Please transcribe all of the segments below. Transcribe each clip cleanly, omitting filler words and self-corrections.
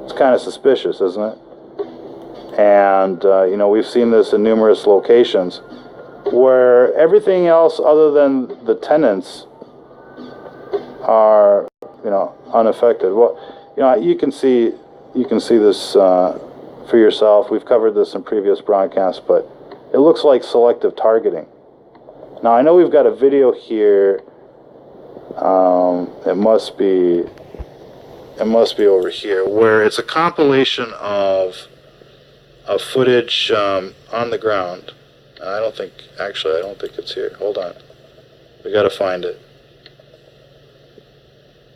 It's kind of suspicious, isn't it? And, you know, we've seen this in numerous locations where everything else other than the tenants are, you know, unaffected. Well, you know, you can see this for yourself. We've covered this in previous broadcasts, but it looks like selective targeting. Now, I know we've got a video here. It must be over here, where it's a compilation of footage on the ground. I don't think it's here. Hold on. We got to find it.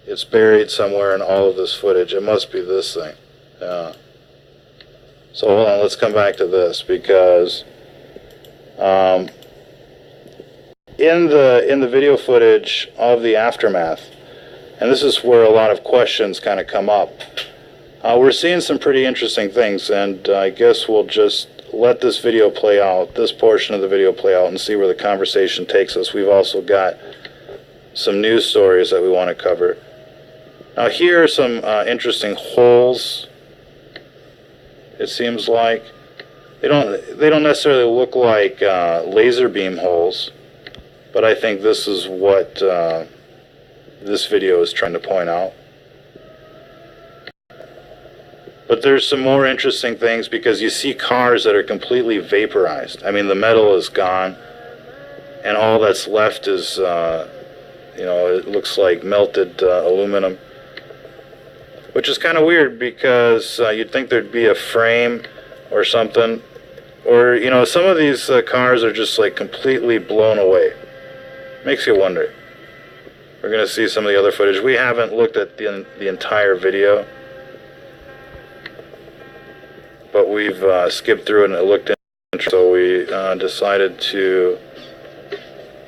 It's buried somewhere in all of this footage. It must be this thing. Yeah. So hold on, let's come back to this, because in the video footage of the aftermath, and this is where a lot of questions kind of come up, we're seeing some pretty interesting things, and I guess we'll just let this video play out, this portion of the video play out, and see where the conversation takes us. We've also got some news stories that we want to cover. Now, here are some interesting holes. It seems like they don't necessarily look like laser beam holes, but I think this is what this video is trying to point out. But there's some more interesting things, because you see cars that are completely vaporized. I mean, the metal is gone, and all that's left is, you know, it looks like melted aluminum, which is kind of weird, because you'd think there'd be a frame or something, or, you know, some of these cars are just like completely blown away. Makes you wonder. We're going to see some of the other footage. We haven't looked at the entire video, but we've skipped through it and it looked interesting, so we decided to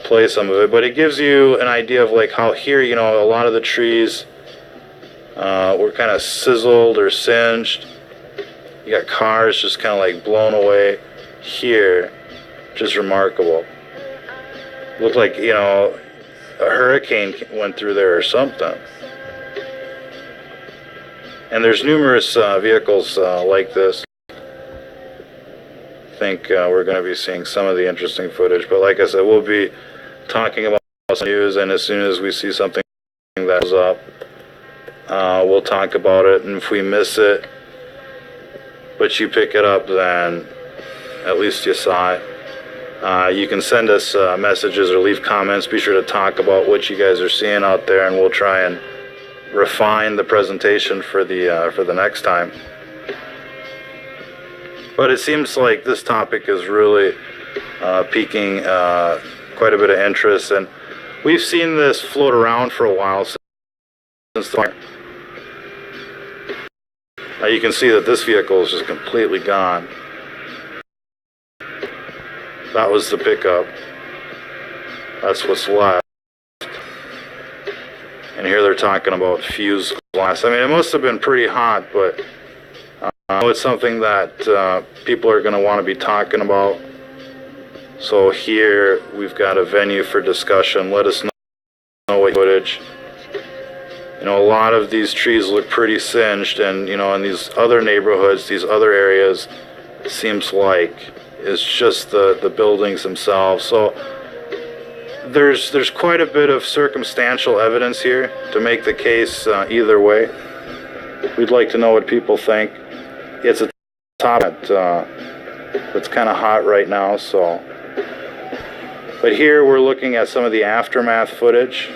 play some of it. But it gives you an idea of like how here, you know, a lot of the trees were kind of sizzled or singed. You got cars just kind of like blown away here. Just remarkable. Looked like, you know, a hurricane went through there or something. And there's numerous vehicles like this. I think we're going to be seeing some of the interesting footage. But like I said, we'll be talking about some news, and as soon as we see something that goes up, we'll talk about it. And if we miss it, but you pick it up, then at least you saw it. You can send us messages or leave comments. Be sure to talk about what you guys are seeing out there, and we'll try and refine the presentation for the next time. But it seems like this topic is really piquing quite a bit of interest, and we've seen this float around for a while since the fire. Now you can see that this vehicle is just completely gone. That was the pickup. That's what's left. And here they're talking about fused glass. I mean, it must have been pretty hot, but it's something that people are going to want to be talking about. So here we've got a venue for discussion. Let us know what footage. You know, a lot of these trees look pretty singed, and you know, in these other neighborhoods, these other areas, it seems like it's just the buildings themselves. So there's quite a bit of circumstantial evidence here to make the case either way. We'd like to know what people think. It's a topic that's kind of hot right now, so. But here we're looking at some of the aftermath footage,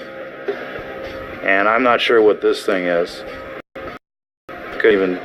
and I'm not sure what this thing is. Couldn't even